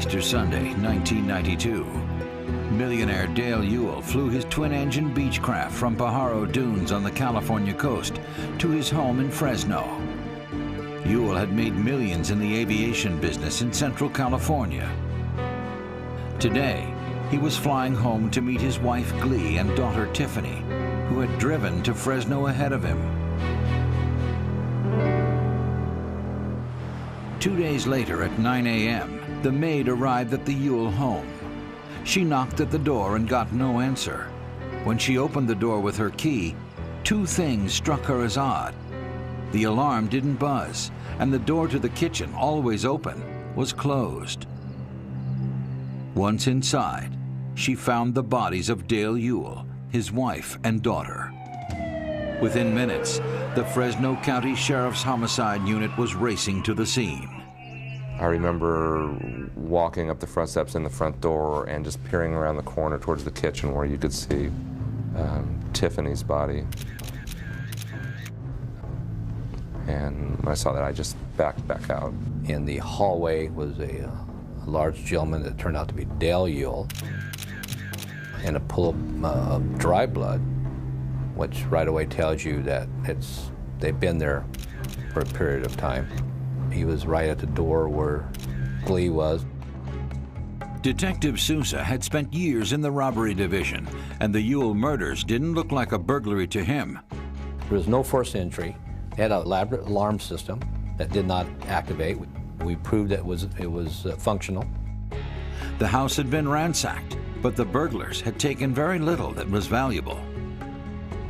Easter Sunday, 1992. Millionaire Dale Ewell flew his twin-engine Beechcraft from Pajaro Dunes on the California coast to his home in Fresno. Ewell had made millions in the aviation business in Central California. Today, he was flying home to meet his wife Glee and daughter Tiffany, who had driven to Fresno ahead of him. 2 days later at 9 a.m., the maid arrived at the Ewell home. She knocked at the door and got no answer. When she opened the door with her key, two things struck her as odd. The alarm didn't buzz, and the door to the kitchen, always open, was closed. Once inside, she found the bodies of Dale Ewell, his wife and daughter. Within minutes, the Fresno County Sheriff's Homicide Unit was racing to the scene. I remember walking up the front steps in the front door and just peering around the corner towards the kitchen where you could see Tiffany's body. And when I saw that, I just backed back out. In the hallway was a large gentleman that turned out to be Dale Ewell, and a pool of dry blood, which right away tells you that they've been there for a period of time. He was right at the door where Glee was. Detective Sousa had spent years in the robbery division, and the Ewell murders didn't look like a burglary to him. There was no forced entry. They had an elaborate alarm system that did not activate. We proved that it was functional. The house had been ransacked, but the burglars had taken very little that was valuable.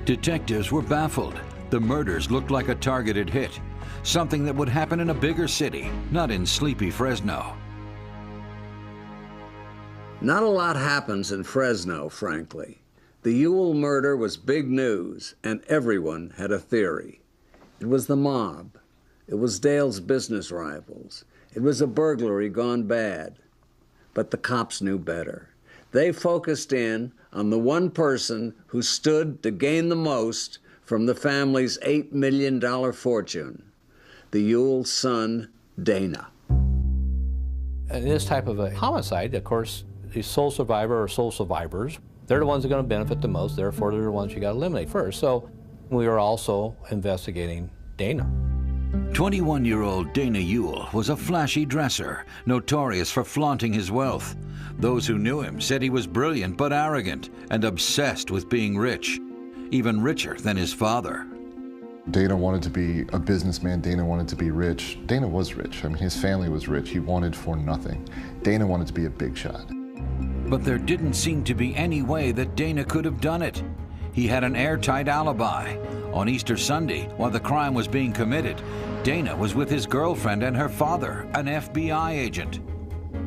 Detectives were baffled. The murders looked like a targeted hit, something that would happen in a bigger city, not in sleepy Fresno. Not a lot happens in Fresno, frankly. The Ewell murder was big news, and everyone had a theory. It was the mob. It was Dale's business rivals. It was a burglary gone bad. But the cops knew better. They focused in on the one person who stood to gain the most from the family's $8 million fortune, the Ewell son, Dana. In this type of a homicide, of course, the sole survivor or sole survivors, they're the ones that are going to benefit the most, therefore they're the ones you got to eliminate first. So we were also investigating Dana. 21-year-old Dana Ewell was a flashy dresser, notorious for flaunting his wealth. Those who knew him said he was brilliant but arrogant and obsessed with being rich, even richer than his father. Dana wanted to be a businessman. Dana wanted to be rich. Dana was rich. I mean, his family was rich. He wanted for nothing. Dana wanted to be a big shot. But there didn't seem to be any way that Dana could have done it. He had an airtight alibi. On Easter Sunday, while the crime was being committed, Dana was with his girlfriend and her father, an FBI agent.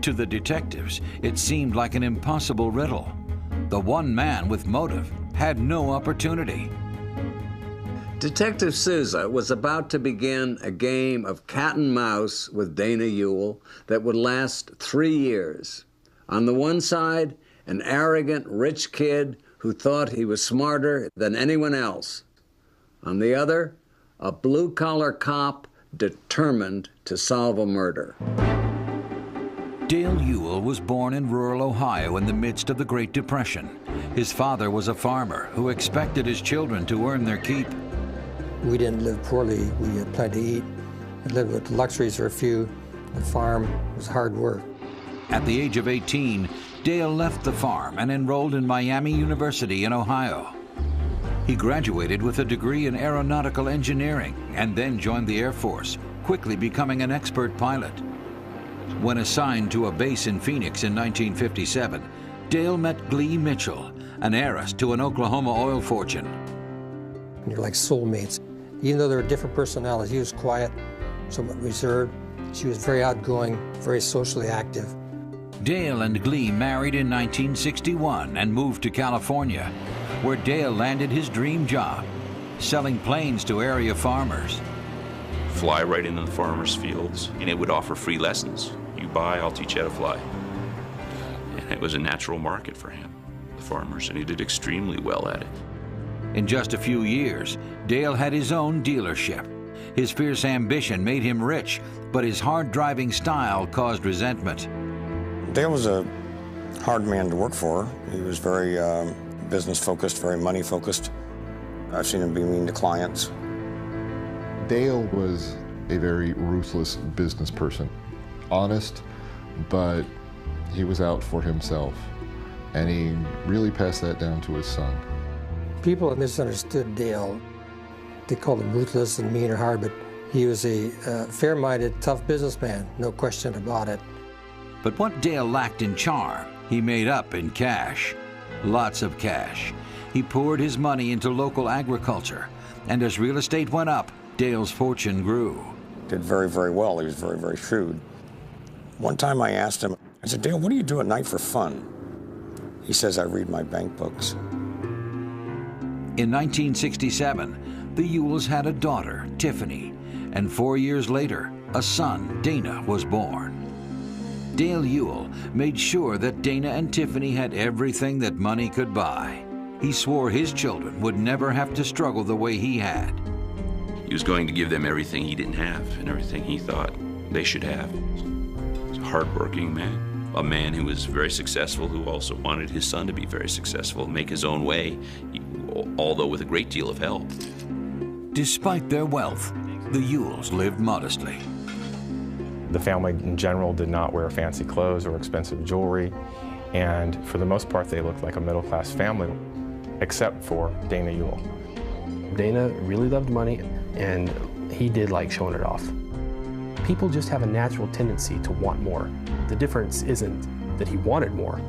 To the detectives, it seemed like an impossible riddle. The one man with motive had no opportunity. Detective Sousa was about to begin a game of cat and mouse with Dana Ewell that would last 3 years. On the one side, an arrogant, rich kid who thought he was smarter than anyone else. On the other, a blue-collar cop determined to solve a murder. Dale Ewell was born in rural Ohio in the midst of the Great Depression. His father was a farmer who expected his children to earn their keep. We didn't live poorly. We had plenty to eat. We lived with luxuries for a few. The farm was hard work. At the age of 18, Dale left the farm and enrolled in Miami University in Ohio. He graduated with a degree in aeronautical engineering and then joined the Air Force, quickly becoming an expert pilot. When assigned to a base in Phoenix in 1957, Dale met Glee Mitchell, an heiress to an Oklahoma oil fortune. You're like soulmates. Even though they were different personalities, he was quiet, somewhat reserved. She was very outgoing, very socially active. Dale and Glee married in 1961 and moved to California, where Dale landed his dream job, selling planes to area farmers. Fly right into the farmers' fields, and it would offer free lessons. You buy, I'll teach you how to fly. And it was a natural market for him, the farmers, and he did extremely well at it. In just a few years, Dale had his own dealership. His fierce ambition made him rich, but his hard-driving style caused resentment. Dale was a hard man to work for. He was very business-focused, very money-focused. I've seen him be mean to clients. Dale was a very ruthless business person. Honest, but he was out for himself. And he really passed that down to his son. People have misunderstood Dale. They called him ruthless and mean or hard, but he was a fair-minded, tough businessman, no question about it. But what Dale lacked in charm, he made up in cash. Lots of cash. He poured his money into local agriculture, and as real estate went up, Dale's fortune grew. Did very, very well. He was very, very shrewd. One time I asked him, I said, Dale, what do you do at night for fun? He says, I read my bank books. In 1967, the Ewells had a daughter, Tiffany, and 4 years later, a son, Dana, was born. Dale Ewell made sure that Dana and Tiffany had everything that money could buy. He swore his children would never have to struggle the way he had. He was going to give them everything he didn't have and everything he thought they should have. He was a hardworking man, a man who was very successful, who also wanted his son to be very successful, make his own way, although with a great deal of help. Despite their wealth, the Ewells lived modestly. The family in general did not wear fancy clothes or expensive jewelry, and for the most part they looked like a middle-class family, except for Dana Ewell. Dana really loved money, and he did like showing it off. People just have a natural tendency to want more. The difference isn't that he wanted more,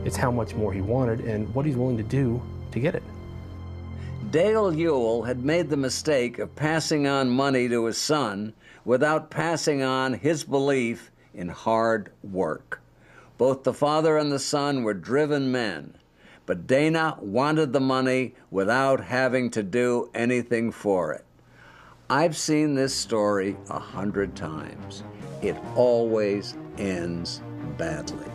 it's how much more he wanted and what he's willing to do to get it. Dale Ewell had made the mistake of passing on money to his son without passing on his belief in hard work. Both the father and the son were driven men, but Dana wanted the money without having to do anything for it. I've seen this story 100 times. It always ends badly.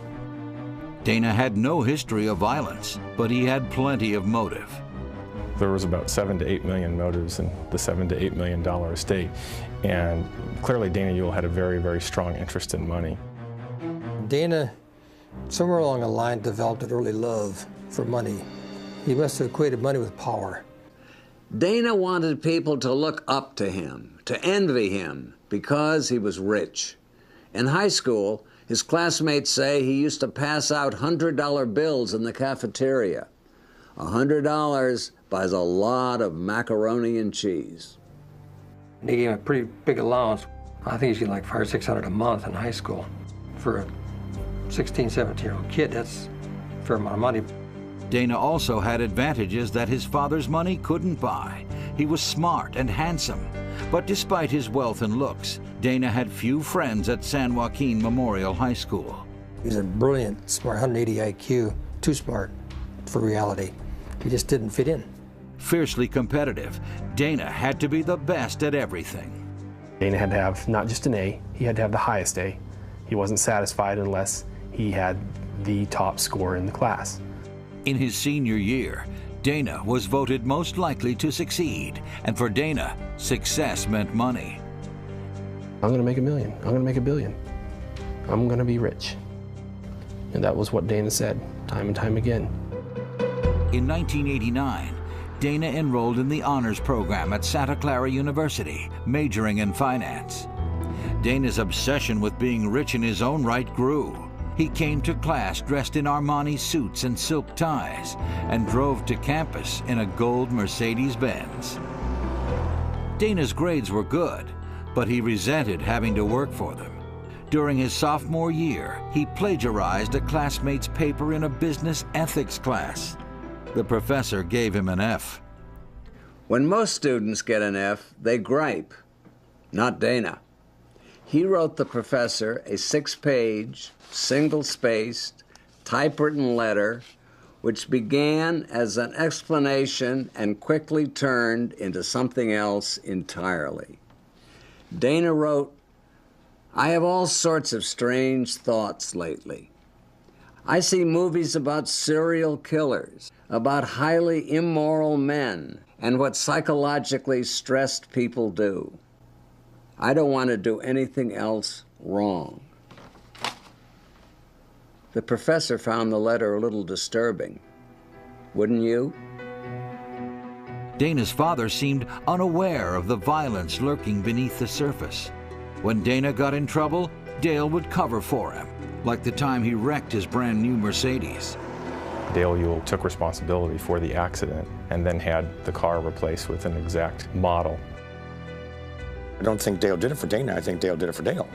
Dana had no history of violence, but he had plenty of motive. There was about 7 to 8 million motives in the $7 to $8 million estate, and clearly Dana Ewell had a very, very strong interest in money. Dana, somewhere along the line, developed an early love for money. He must have equated money with power. Dana wanted people to look up to him, to envy him, because he was rich. In high school, his classmates say he used to pass out $100 bills in the cafeteria. $100 buys a lot of macaroni and cheese. They gave him a pretty big allowance. I think he's getting like $500 or $600 a month in high school. For a 16, 17-year-old kid, that's a fair amount of money. Dana also had advantages that his father's money couldn't buy. He was smart and handsome. But despite his wealth and looks, Dana had few friends at San Joaquin Memorial High School. He was a brilliant, smart, 180 IQ, too smart for reality. He just didn't fit in. Fiercely competitive, Dana had to be the best at everything. Dana had to have not just an A, he had to have the highest A. He wasn't satisfied unless he had the top score in the class. In his senior year, Dana was voted most likely to succeed, and for Dana, success meant money. I'm gonna make $1 million, I'm gonna make $1 billion. I'm gonna be rich. And that was what Dana said, time and time again. In 1989, Dana enrolled in the honors program at Santa Clara University, majoring in finance. Dana's obsession with being rich in his own right grew. He came to class dressed in Armani suits and silk ties and drove to campus in a gold Mercedes-Benz. Dana's grades were good, but he resented having to work for them. During his sophomore year, he plagiarized a classmate's paper in a business ethics class. The professor gave him an F. When most students get an F, they gripe. Not Dana. He wrote the professor a 6-page, single-spaced, typewritten letter which began as an explanation and quickly turned into something else entirely. Dana wrote, "I have all sorts of strange thoughts lately. I see movies about serial killers, about highly immoral men, and what psychologically stressed people do. I don't want to do anything else wrong." The professor found the letter a little disturbing. Wouldn't you? Dana's father seemed unaware of the violence lurking beneath the surface. When Dana got in trouble, Dale would cover for him, like the time he wrecked his brand new Mercedes. Dale Ewell took responsibility for the accident and then had the car replaced with an exact model. I don't think Dale did it for Dana. I think Dale did it for Dale,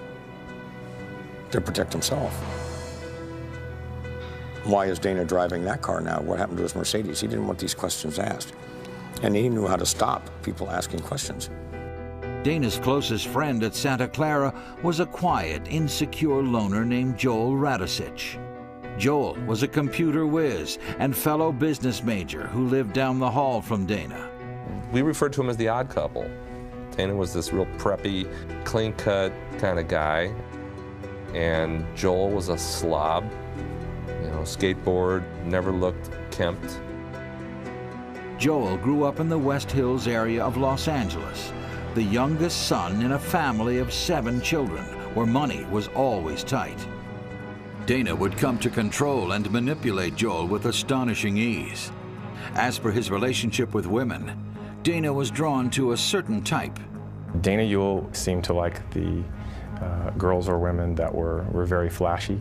to protect himself. Why is Dana driving that car now? What happened to his Mercedes? He didn't want these questions asked. And he knew how to stop people asking questions. Dana's closest friend at Santa Clara was a quiet, insecure loner named Joel Radisich. Joel was a computer whiz and fellow business major who lived down the hall from Dana. We referred to him as the odd couple. Dana was this real preppy, clean-cut kind of guy, and Joel was a slob, you know, skateboard, never looked kempt. Joel grew up in the West Hills area of Los Angeles, the youngest son in a family of 7 children, where money was always tight. Dana would come to control and manipulate Joel with astonishing ease. As for his relationship with women, Dana was drawn to a certain type. Dana Ewell seemed to like the girls or women that were very flashy.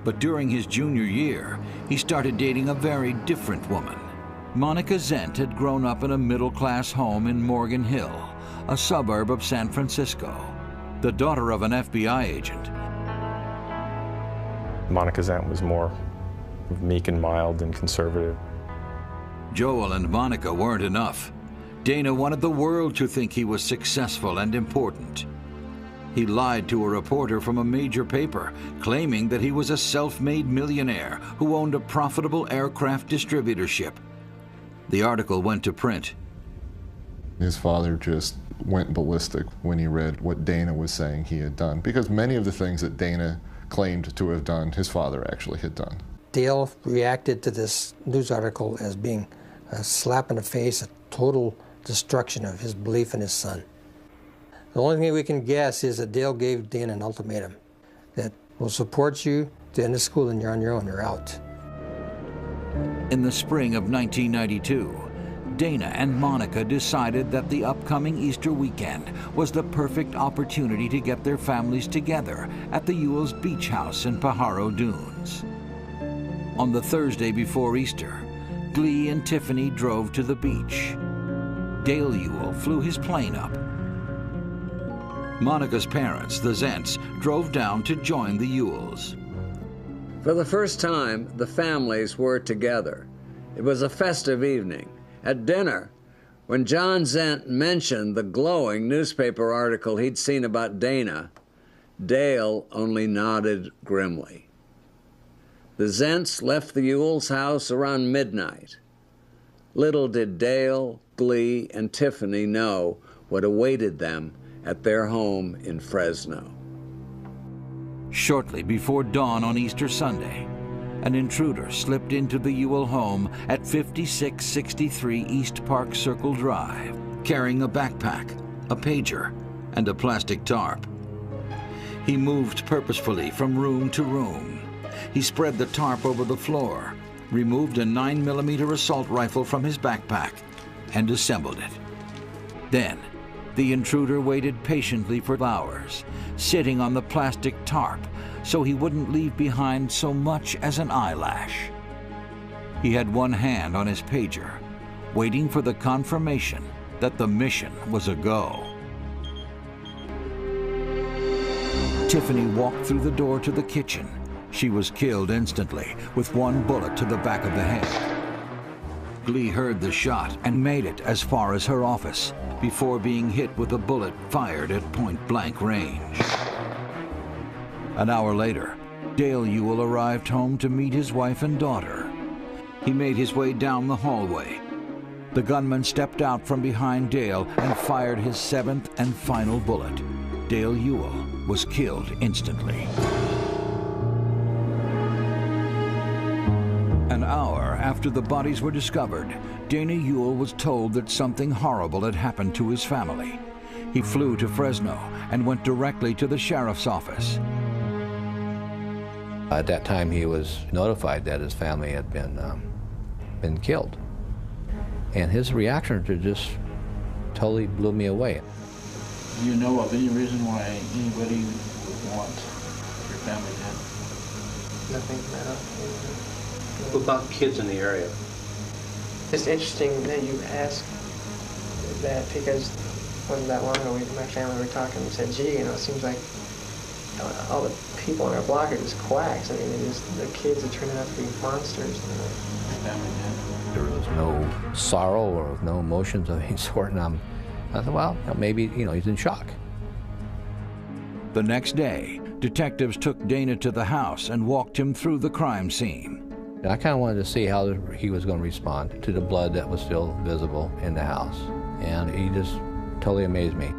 But during his junior year, he started dating a very different woman. Monica Zent had grown up in a middle-class home in Morgan Hill, a suburb of San Francisco, the daughter of an FBI agent. Monica Zent was more meek and mild and conservative. Joel and Monica weren't enough. Dana wanted the world to think he was successful and important. He lied to a reporter from a major paper, claiming that he was a self-made millionaire who owned a profitable aircraft distributorship. The article went to print. His father just went ballistic when he read what Dana was saying he had done, because many of the things that Dana claimed to have done, his father actually had done. Dale reacted to this news article as being a slap in the face, a total destruction of his belief in his son. The only thing we can guess is that Dale gave Dana an ultimatum that we'll support you to end the school and you're on your own, you're out. In the spring of 1992, Dana and Monica decided that the upcoming Easter weekend was the perfect opportunity to get their families together at the Ewell's beach house in Pajaro Dunes. On the Thursday before Easter, Glee and Tiffany drove to the beach. Dale Ewell flew his plane up. Monica's parents, the Zents, drove down to join the Ewells. For the first time, the families were together. It was a festive evening. At dinner, when John Zent mentioned the glowing newspaper article he'd seen about Dana, Dale only nodded grimly. The Zents left the Ewells' house around midnight. Little did Dale, Glee, and Tiffany know what awaited them at their home in Fresno. Shortly before dawn on Easter Sunday, an intruder slipped into the Ewell home at 5663 East Park Circle Drive, carrying a backpack, a pager, and a plastic tarp. He moved purposefully from room to room. He spread the tarp over the floor, removed a 9mm assault rifle from his backpack, and assembled it. Then, the intruder waited patiently for hours, sitting on the plastic tarp so he wouldn't leave behind so much as an eyelash. He had one hand on his pager, waiting for the confirmation that the mission was a go. Tiffany walked through the door to the kitchen. She was killed instantly with one bullet to the back of the head. Glee heard the shot and made it as far as her office before being hit with a bullet fired at point-blank range. An hour later, Dale Ewell arrived home to meet his wife and daughter. He made his way down the hallway. The gunman stepped out from behind Dale and fired his 7th and final bullet. Dale Ewell was killed instantly. An hour after the bodies were discovered, Dana Ewell was told that something horrible had happened to his family. He flew to Fresno and went directly to the sheriff's office. At that time, he was notified that his family had been killed. And his reaction to just totally blew me away. Do you know of any reason why anybody would want your family dead? Nothing, no. What about kids in the area? It's interesting that you ask that, because wasn't that long ago, my family were talking and said, gee, it seems like all the people on our block are just quacks. I mean, the kids are turning out to be monsters. There was no sorrow or no emotions of any sort, and I thought, well, maybe, he's in shock. The next day, detectives took Dana to the house and walked him through the crime scene. I kind of wanted to see how he was going to respond to the blood that was still visible in the house, and he just totally amazed me.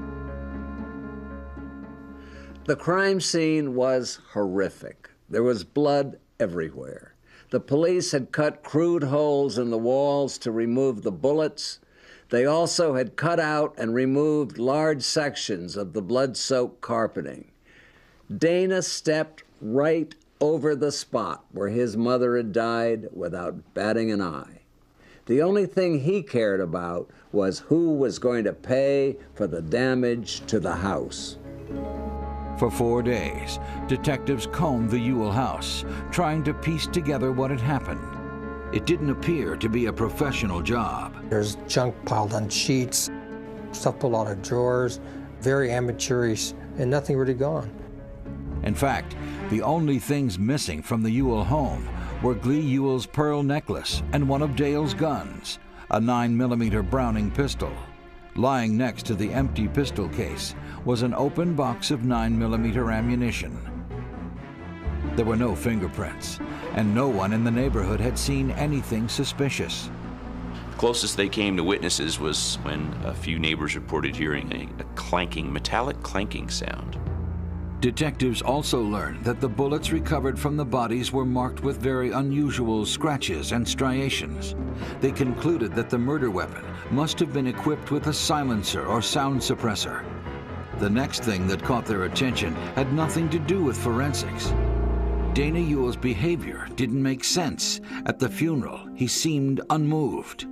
The crime scene was horrific. There was blood everywhere. The police had cut crude holes in the walls to remove the bullets. They also had cut out and removed large sections of the blood-soaked carpeting. Dana stepped right over the spot where his mother had died without batting an eye. The only thing he cared about was who was going to pay for the damage to the house. For 4 days, detectives combed the Ewell house, trying to piece together what had happened. It didn't appear to be a professional job. There's junk piled on sheets, stuff pulled out of drawers, very amateurish, and nothing really gone. In fact, the only things missing from the Ewell home were Glee Ewell's pearl necklace and one of Dale's guns, a 9mm Browning pistol. Lying next to the empty pistol case was an open box of 9mm ammunition. There were no fingerprints, and no one in the neighborhood had seen anything suspicious. The closest they came to witnesses was when a few neighbors reported hearing a clanking, metallic clanking sound. Detectives also learned that the bullets recovered from the bodies were marked with very unusual scratches and striations. They concluded that the murder weapon must have been equipped with a silencer or sound suppressor. The next thing that caught their attention had nothing to do with forensics. Dana Ewell's behavior didn't make sense. At the funeral, he seemed unmoved.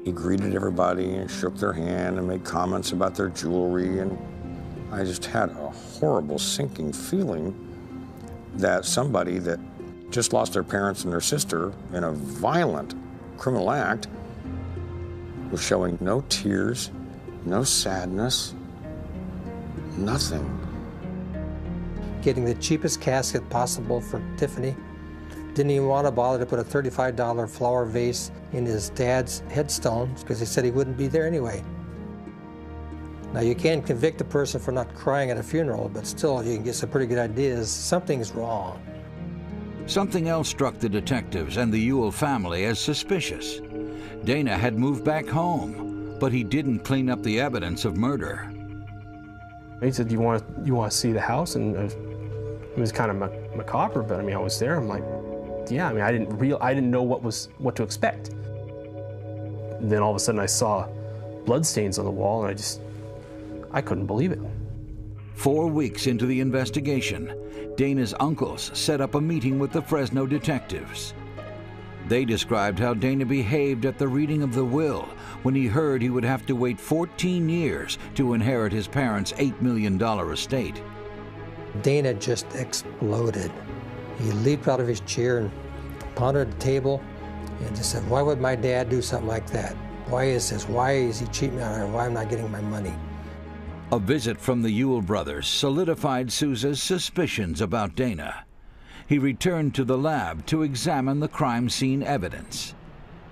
He greeted everybody and shook their hand and made comments about their jewelry, and I just had a horrible sinking feeling that somebody that just lost their parents and their sister in a violent criminal act was showing no tears, no sadness, nothing. Getting the cheapest casket possible for Tiffany. Didn't even want to bother to put a $35 flower vase in his dad's headstone because he said he wouldn't be there anyway. Now, you can't convict a person for not crying at a funeral, but still you can get some pretty good ideas. Something's wrong. Something else struck the detectives and the Ewell family as suspicious. Dana had moved back home, but he didn't clean up the evidence of murder. He said, you want to see the house? And it was kind of macabre, but I mean, I was there. I'm like, yeah, I mean, I didn't know what to expect. And then all of a sudden I saw bloodstains on the wall, and I couldn't believe it. 4 weeks into the investigation, Dana's uncles set up a meeting with the Fresno detectives. They described how Dana behaved at the reading of the will when he heard he would have to wait 14 years to inherit his parents' $8 million estate. Dana just exploded. He leaped out of his chair and pounded the table and just said, why would my dad do something like that? Why is this? Why is he cheating me on her? Why am I not getting my money? A visit from the Ewell brothers solidified Sousa's suspicions about Dana. He returned to the lab to examine the crime scene evidence.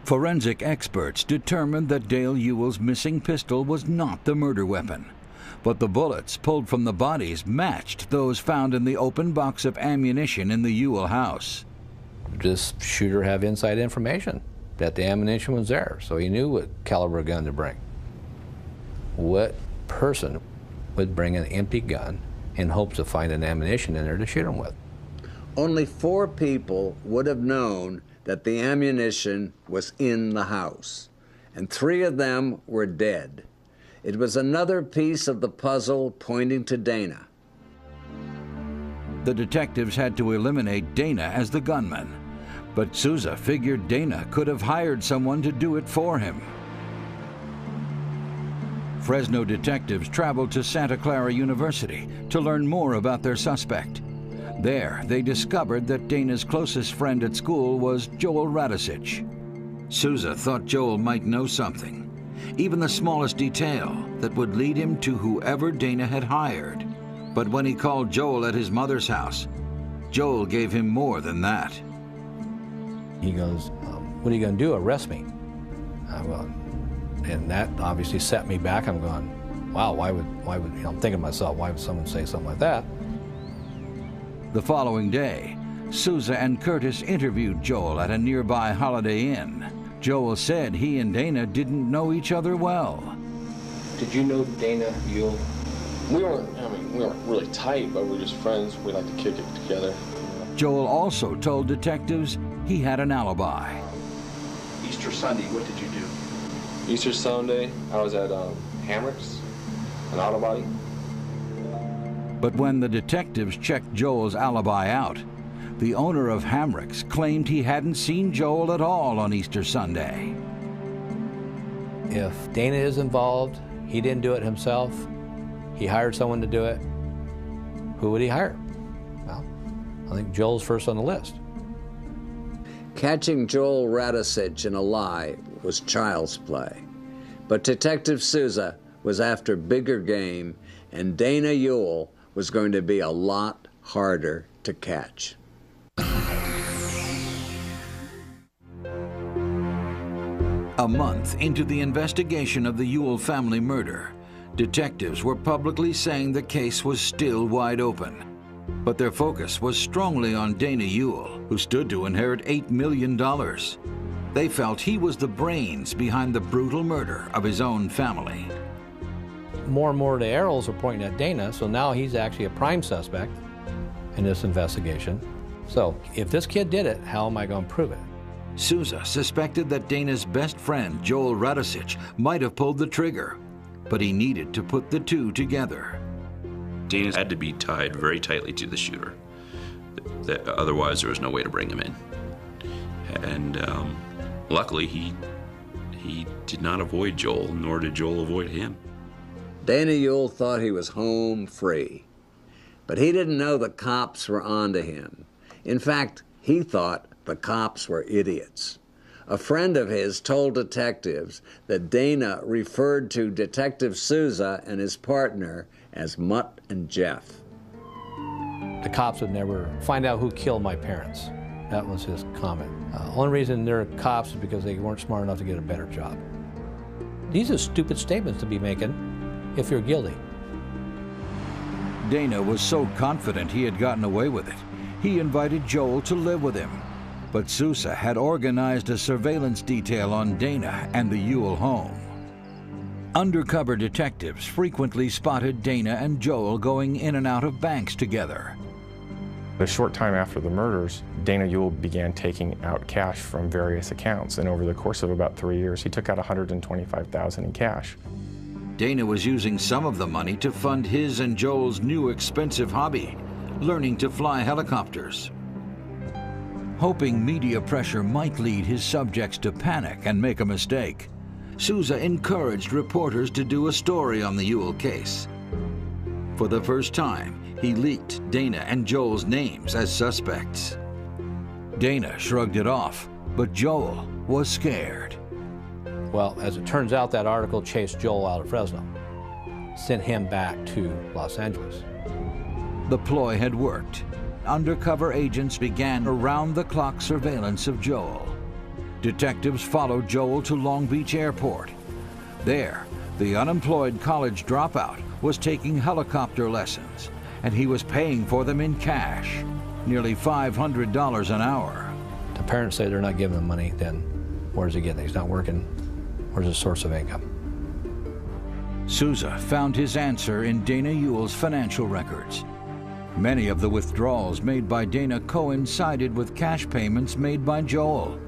Forensic experts determined that Dale Ewell's missing pistol was not the murder weapon, but the bullets pulled from the bodies matched those found in the open box of ammunition in the Ewell house. This shooter had inside information that the ammunition was there, so he knew what caliber gun to bring. What person would bring an empty gun in hopes of finding ammunition in there to shoot him with? Only 4 people would have known that the ammunition was in the house, and 3 of them were dead. It was another piece of the puzzle pointing to Dana. The detectives had to eliminate Dana as the gunman, but Souza figured Dana could have hired someone to do it for him. Fresno detectives traveled to Santa Clara University to learn more about their suspect. There, they discovered that Dana's closest friend at school was Joel Radisich. Souza thought Joel might know something, even the smallest detail that would lead him to whoever Dana had hired. But when he called Joel at his mother's house, Joel gave him more than that. He goes, "What are you going to do, arrest me?" I'm going, and that obviously set me back. I'm going, wow, why would, you know, I'm thinking to myself, why would someone say something like that? The following day, Souza and Curtis interviewed Joel at a nearby Holiday Inn. Joel said he and Dana didn't know each other well. Did you know Dana Ewell? We weren't really tight, but we were just friends. We like to kick it together. Joel also told detectives he had an alibi. Easter Sunday, what did you do? Easter Sunday, I was at Hamrick's, an auto body. But when the detectives checked Joel's alibi out, the owner of Hamrick's claimed he hadn't seen Joel at all on Easter Sunday. If Dana is involved, he didn't do it himself, he hired someone to do it, who would he hire? Well, I think Joel's first on the list. Catching Joel Radisich in a lie was child's play. But Detective Souza was after bigger game, and Dana Ewell was going to be a lot harder to catch. A month into the investigation of the Ewell family murder, detectives were publicly saying the case was still wide open. But their focus was strongly on Dana Ewell, who stood to inherit $8 million. They felt he was the brains behind the brutal murder of his own family. More and more of the arrows are pointing at Dana, so now he's actually a prime suspect in this investigation. So if this kid did it, how am I going to prove it? Souza suspected that Dana's best friend, Joel Radisich, might have pulled the trigger, but he needed to put the two together. Dana had to be tied very tightly to the shooter. Otherwise, there was no way to bring him in. And luckily, he did not avoid Joel, nor did Joel avoid him. Dana Ewell thought he was home free, but he didn't know the cops were onto him. In fact, he thought the cops were idiots. A friend of his told detectives that Dana referred to Detective Souza and his partner as Mutt and Jeff. The cops would never find out who killed my parents. That was his comment. Only reason they're cops is because they weren't smart enough to get a better job. These are stupid statements to be making if you're guilty. Dana was so confident he had gotten away with it, he invited Joel to live with him. But Souza had organized a surveillance detail on Dana and the Ewell home. Undercover detectives frequently spotted Dana and Joel going in and out of banks together. A short time after the murders, Dana Ewell began taking out cash from various accounts, and over the course of about 3 years, he took out $125,000 in cash. Dana was using some of the money to fund his and Joel's new expensive hobby, learning to fly helicopters. Hoping media pressure might lead his subjects to panic and make a mistake, Souza encouraged reporters to do a story on the Ewell case. For the first time, he leaked Dana and Joel's names as suspects. Dana shrugged it off, but Joel was scared. Well, as it turns out, that article chased Joel out of Fresno, sent him back to Los Angeles. The ploy had worked. Undercover agents began around-the-clock surveillance of Joel. Detectives followed Joel to Long Beach Airport. There, the unemployed college dropout was taking helicopter lessons, and he was paying for them in cash, nearly $500 an hour. The parents say they're not giving him money, then where's he getting it? He's not working. Where's his source of income? Souza found his answer in Dana Ewell's financial records. Many of the withdrawals made by Dana coincided with cash payments made by Joel.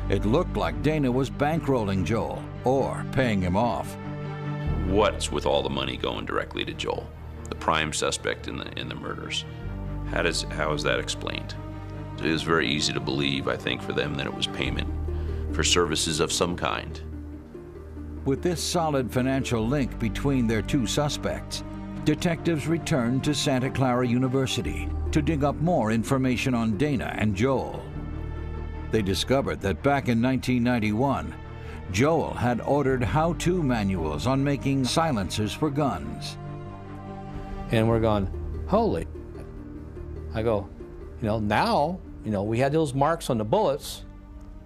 It looked like Dana was bankrolling Joel or paying him off. What's with all the money going directly to Joel, the prime suspect in the murders? How is that explained? It was very easy to believe, I think, for them that it was payment for services of some kind. With this solid financial link between their two suspects, detectives returned to Santa Clara University to dig up more information on Dana and Joel. They discovered that back in 1991, Joel had ordered how-to manuals on making silencers for guns. And we're going, holy. I go, now, we had those marks on the bullets.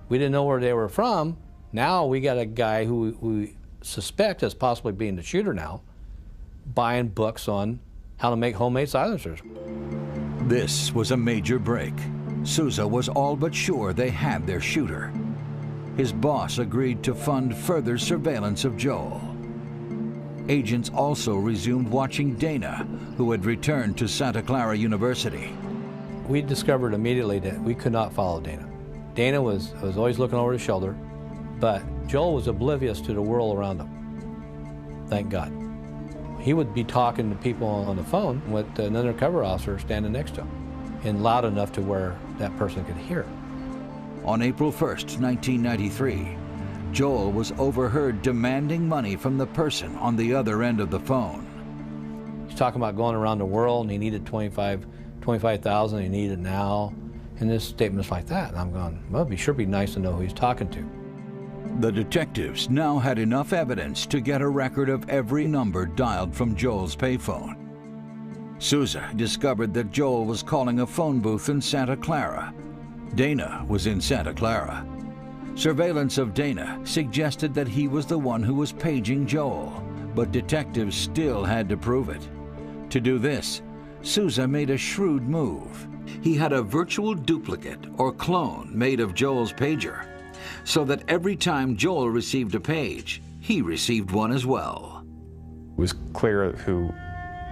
We didn't know where they were from. Now we got a guy who we suspect as possibly being the shooter now, buying books on how to make homemade silencers. This was a major break. Souza was all but sure they had their shooter. His boss agreed to fund further surveillance of Joel. Agents also resumed watching Dana, who had returned to Santa Clara University. We discovered immediately that we could not follow Dana. Dana was always looking over his shoulder, but Joel was oblivious to the world around him. Thank God. He would be talking to people on the phone with an undercover officer standing next to him, and loud enough to where that person could hear. On April 1st, 1993, Joel was overheard demanding money from the person on the other end of the phone. He's talking about going around the world, and he needed $25,000, he needed it now. And this statement's like that. And I'm going, well, it'd sure be nice to know who he's talking to. The detectives now had enough evidence to get a record of every number dialed from Joel's payphone. Souza discovered that Joel was calling a phone booth in Santa Clara. Dana was in Santa Clara. Surveillance of Dana suggested that he was the one who was paging Joel, but detectives still had to prove it. To do this, Souza made a shrewd move. He had a virtual duplicate or clone made of Joel's pager, so that every time Joel received a page, he received one as well. It was clear who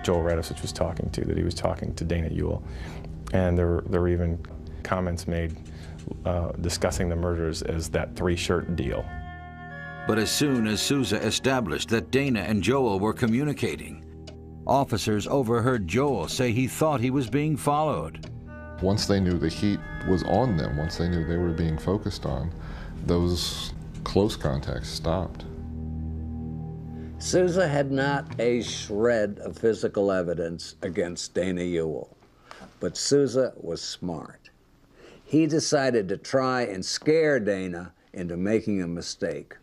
Joel Radisich was talking to, that he was talking to Dana Ewell. And there were even comments made discussing the murders as that three-shirt deal. But as soon as Souza established that Dana and Joel were communicating, officers overheard Joel say he thought he was being followed. Once they knew the heat was on them, once they knew they were being focused on, those close contacts stopped. Souza had not a shred of physical evidence against Dana Ewell, but Souza was smart. He decided to try and scare Dana into making a mistake.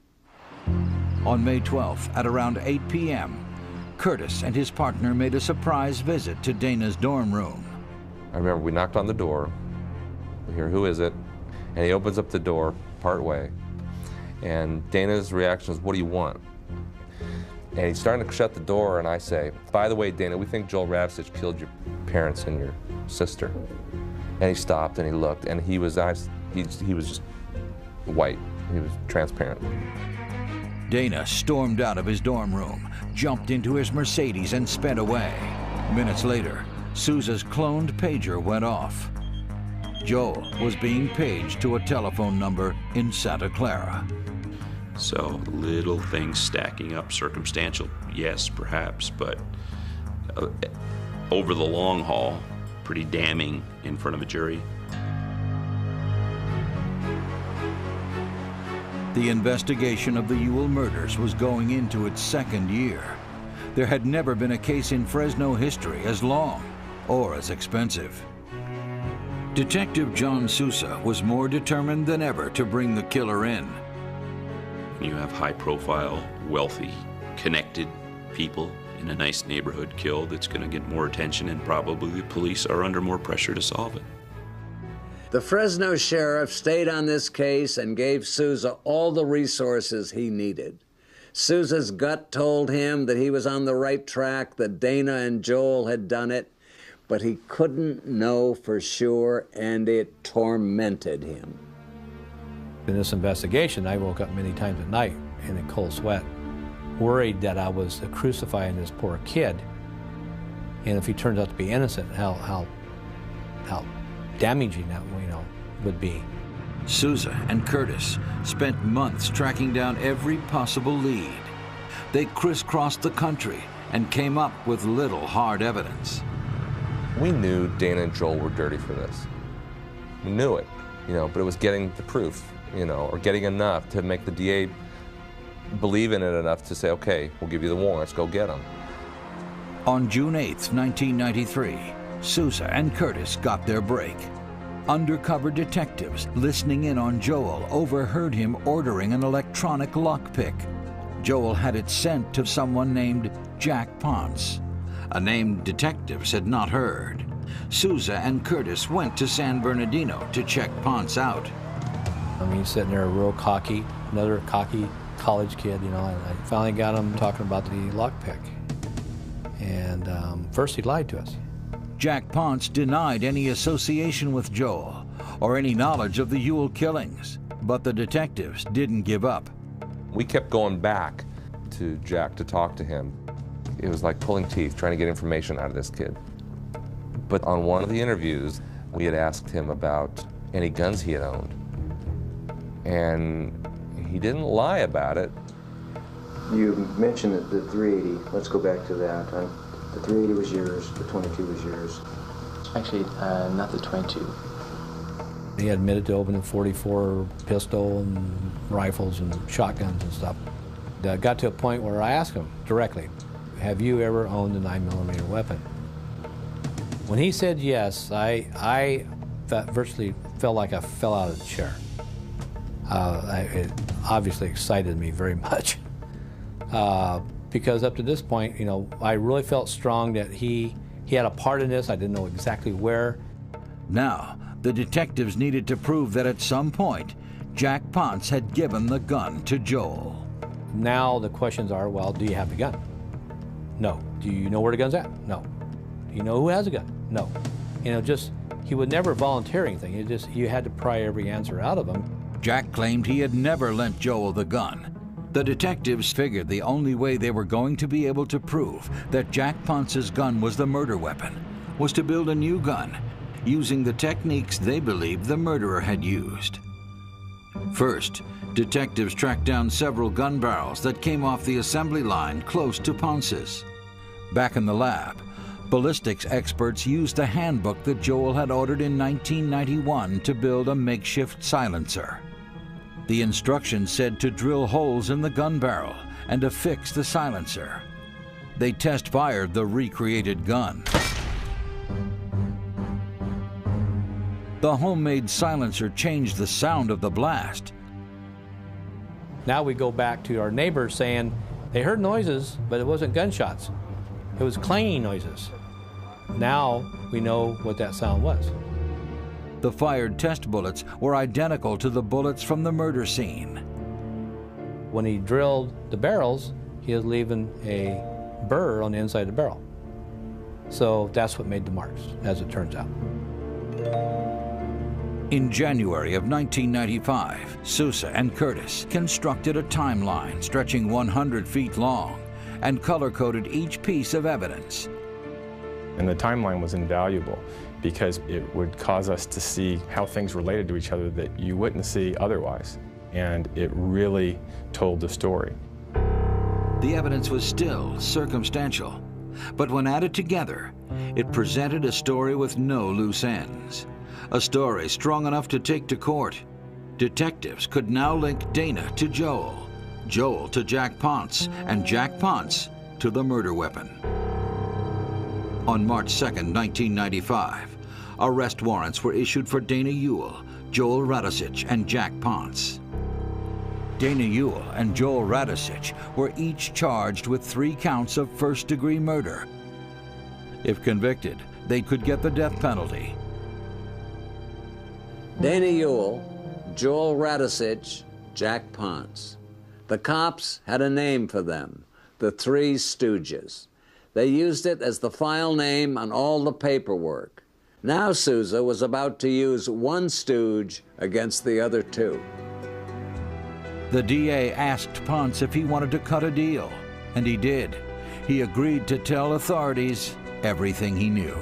On May 12th, at around 8 p.m., Curtis and his partner made a surprise visit to Dana's dorm room. I remember we knocked on the door. We hear, who is it? And he opens up the door part way. And Dana's reaction is, what do you want? And he's starting to shut the door, and I say, by the way, Dana, we think Joel Radisich killed your parents and your sister. And he stopped and he looked, and he was just white. He was transparent. Dana stormed out of his dorm room, jumped into his Mercedes, and sped away. Minutes later, Souza's cloned pager went off. Joel was being paged to a telephone number in Santa Clara. So little things stacking up, circumstantial, yes, perhaps, but over the long haul, pretty damning in front of a jury. The investigation of the Ewell murders was going into its second year. There had never been a case in Fresno history as long or as expensive. Detective John Souza was more determined than ever to bring the killer in. You have high-profile, wealthy, connected people in a nice neighborhood killed, it's going to get more attention, and probably the police are under more pressure to solve it. The Fresno sheriff stayed on this case and gave Souza all the resources he needed. Souza's gut told him that he was on the right track, that Dana and Joel had done it, but he couldn't know for sure, and it tormented him. In this investigation, I woke up many times at night in a cold sweat, worried that I was crucifying this poor kid, and if he turns out to be innocent, how damaging that would be. Souza and Curtis spent months tracking down every possible lead. They crisscrossed the country and came up with little hard evidence. We knew Dana and Joel were dirty for this. We knew it, but it was getting the proof, or getting enough to make the DA believe in it enough to say, okay, we'll give you the warrants, go get them. On June 8, 1993, Sousa and Curtis got their break. Undercover detectives listening in on Joel overheard him ordering an electronic lockpick. Joel had it sent to someone named Jack Ponce, a name detectives had not heard. Sousa and Curtis went to San Bernardino to check Ponce out. He's sitting there real cocky, another cocky college kid, and I finally got him talking about the lockpick. And first he lied to us. Jack Ponce denied any association with Joel or any knowledge of the Ewell killings, but the detectives didn't give up. We kept going back to Jack to talk to him. It was like pulling teeth, trying to get information out of this kid. But on one of the interviews, we had asked him about any guns he had owned. And he didn't lie about it. You mentioned that the .380, let's go back to that. The .380 was yours, the .22 was yours. Actually, not the .22. He admitted to opening 44 pistol and rifles and shotguns and stuff. It got to a point where I asked him directly, have you ever owned a 9mm weapon? When he said yes, I virtually felt like I fell out of the chair. It obviously excited me very much. Because up to this point, I really felt strong that he had a part in this. I didn't know exactly where. Now, the detectives needed to prove that at some point, Jack Ponce had given the gun to Joel. Now the questions are, well, do you have the gun? No. Do you know where the gun's at? No. Do you know who has a gun? No. He would never volunteer anything. You had to pry every answer out of him. Jack claimed he had never lent Joel the gun. The detectives figured the only way they were going to be able to prove that Jack Ponce's gun was the murder weapon was to build a new gun using the techniques they believed the murderer had used. First, detectives tracked down several gun barrels that came off the assembly line close to Ponce's. Back in the lab, ballistics experts used the handbook that Joel had ordered in 1991 to build a makeshift silencer. The instructions said to drill holes in the gun barrel and affix the silencer. They test-fired the recreated gun. The homemade silencer changed the sound of the blast. Now we go back to our neighbors saying they heard noises, but it wasn't gunshots. It was clanging noises. Now we know what that sound was. The fired test bullets were identical to the bullets from the murder scene. When he drilled the barrels, he was leaving a burr on the inside of the barrel. So that's what made the marks, as it turns out. In January of 1995, Sousa and Curtis constructed a timeline stretching 100 feet long and color-coded each piece of evidence. And the timeline was invaluable because it would cause us to see how things related to each other that you wouldn't see otherwise. And it really told the story. The evidence was still circumstantial, but when added together, it presented a story with no loose ends. A story strong enough to take to court. Detectives could now link Dana to Joel, Joel to Jack Ponce, and Jack Ponce to the murder weapon. On March 2nd, 1995, arrest warrants were issued for Dana Ewell, Joel Radosich, and Jack Ponce. Dana Ewell and Joel Radosich were each charged with 3 counts of first-degree murder. If convicted, they could get the death penalty. Dana Ewell, Joel Radosich, Jack Ponce. The cops had a name for them, the Three Stooges. They used it as the file name on all the paperwork. Now Sousa was about to use one stooge against the other 2. The DA asked Ponce if he wanted to cut a deal, and he did. He agreed to tell authorities everything he knew.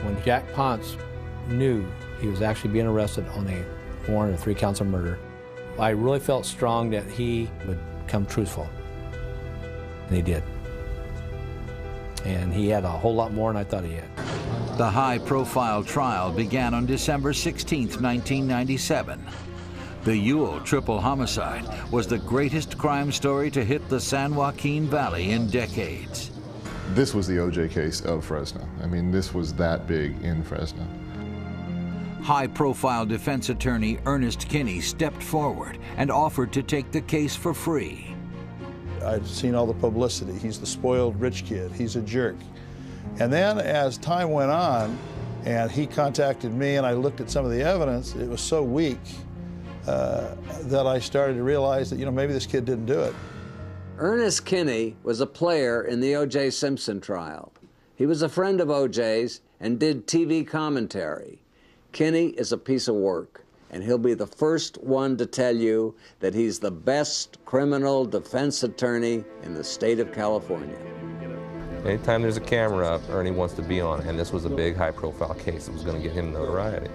When Jack Ponce knew he was actually being arrested on a warrant of 3 counts of murder, I really felt strong that he would come truthful. And he did. And he had a whole lot more than I thought he had. The high-profile trial began on December 16, 1997. The Ewell triple homicide was the greatest crime story to hit the San Joaquin Valley in decades. This was the O.J. case of Fresno. I mean, this was that big in Fresno. High-profile defense attorney Ernest Kinney stepped forward and offered to take the case for free. I'd seen all the publicity. He's the spoiled rich kid. He's a jerk. And then as time went on and he contacted me and I looked at some of the evidence, it was so weak that I started to realize that, maybe this kid didn't do it. Ernest Kinney was a player in the O.J. Simpson trial. He was a friend of O.J.'s and did TV commentary. Kinney is a piece of work, and he'll be the first one to tell you that he's the best criminal defense attorney in the state of California. Anytime there's a camera up, Ernie wants to be on it, and this was a big, high-profile case that was going to get him notoriety.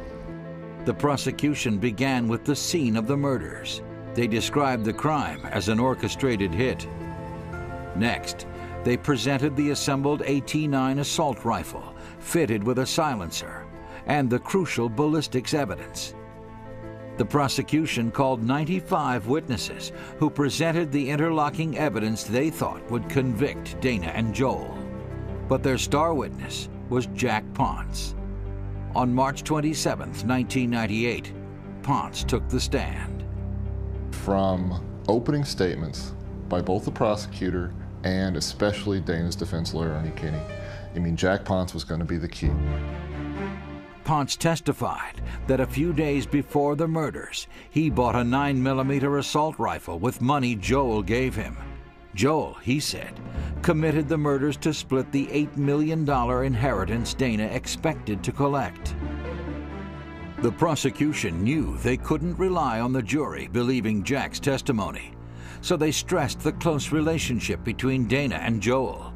The prosecution began with the scene of the murders. They described the crime as an orchestrated hit. Next, they presented the assembled AT-9 assault rifle, fitted with a silencer, and the crucial ballistics evidence. The prosecution called 95 witnesses who presented the interlocking evidence they thought would convict Dana and Joel. But their star witness was Jack Ponce. On March 27, 1998, Ponce took the stand. From opening statements by both the prosecutor and especially Dana's defense lawyer, Ernie Kinney, Jack Ponce was going to be the key. Ponce testified that a few days before the murders, he bought a 9mm assault rifle with money Joel gave him. Joel, he said, committed the murders to split the $8 million inheritance Dana expected to collect. The prosecution knew they couldn't rely on the jury believing Jack's testimony, so they stressed the close relationship between Dana and Joel.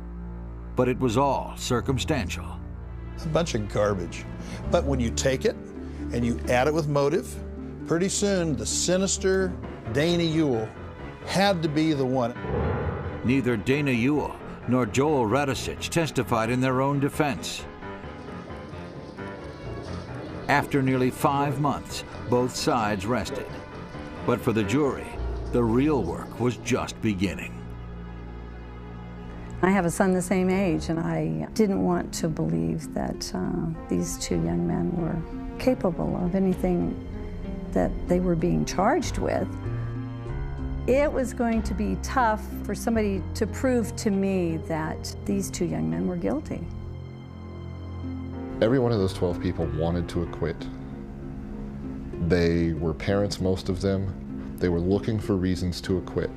But it was all circumstantial. A bunch of garbage. But when you take it and you add it with motive, pretty soon the sinister Dana Ewell had to be the one. Neither Dana Ewell nor Joel Radisich testified in their own defense. After nearly 5 months, both sides rested. But for the jury, the real work was just beginning. I have a son the same age, and I didn't want to believe that these two young men were capable of anything that they were being charged with. It was going to be tough for somebody to prove to me that these two young men were guilty. Every one of those 12 people wanted to acquit. They were parents, most of them. They were looking for reasons to acquit.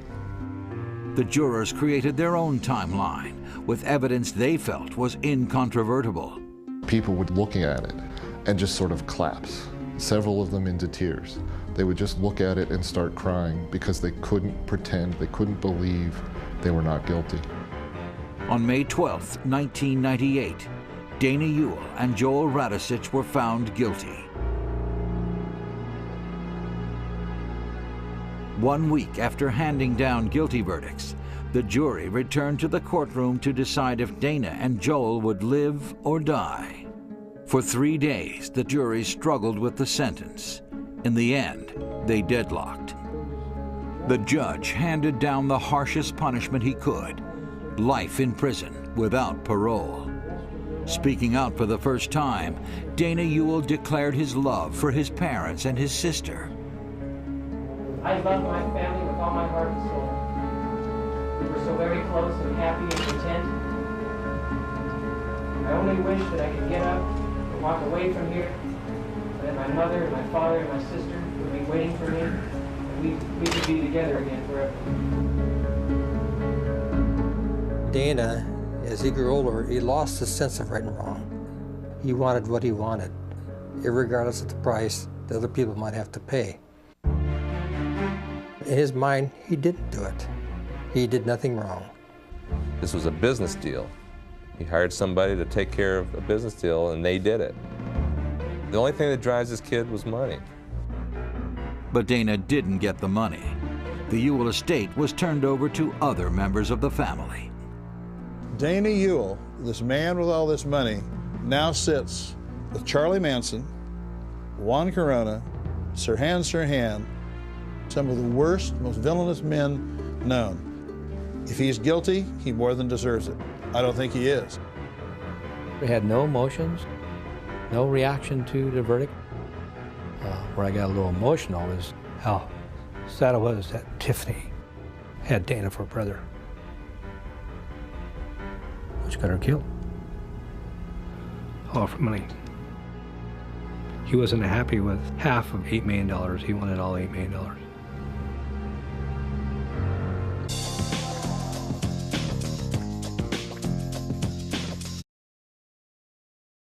The jurors created their own timeline with evidence they felt was incontrovertible. People would look at it and just sort of collapse, several of them into tears. They would just look at it and start crying because they couldn't pretend, they couldn't believe they were not guilty. On May 12, 1998, Dana Ewell and Joel Radisich were found guilty. 1 week after handing down guilty verdicts, the jury returned to the courtroom to decide if Dana and Joel would live or die. For 3 days, the jury struggled with the sentence. In the end, they deadlocked. The judge handed down the harshest punishment he could: life in prison without parole. Speaking out for the first time, Dana Ewell declared his love for his parents and his sister. I love my family with all my heart and soul. We were so very close and happy and content. I only wish that I could get up and walk away from here, and that my mother and my father and my sister would be waiting for me, and we could be together again forever. Dana, as he grew older, he lost his sense of right and wrong. He wanted what he wanted, irregardless of the price that other people might have to pay. In his mind, he didn't do it. He did nothing wrong. This was a business deal. He hired somebody to take care of a business deal, and they did it. The only thing that drives this kid was money. But Dana didn't get the money. The Ewell estate was turned over to other members of the family. Dana Ewell, this man with all this money, now sits with Charlie Manson, Juan Corona, Sirhan Sirhan, some of the worst, most villainous men known. If he's guilty, he more than deserves it. I don't think he is. We had no emotions, no reaction to the verdict. Where I got a little emotional is how sad it was that Tiffany had Dana for a brother, which got her killed. All for money. He wasn't happy with half of $8 million. He wanted all $8 million.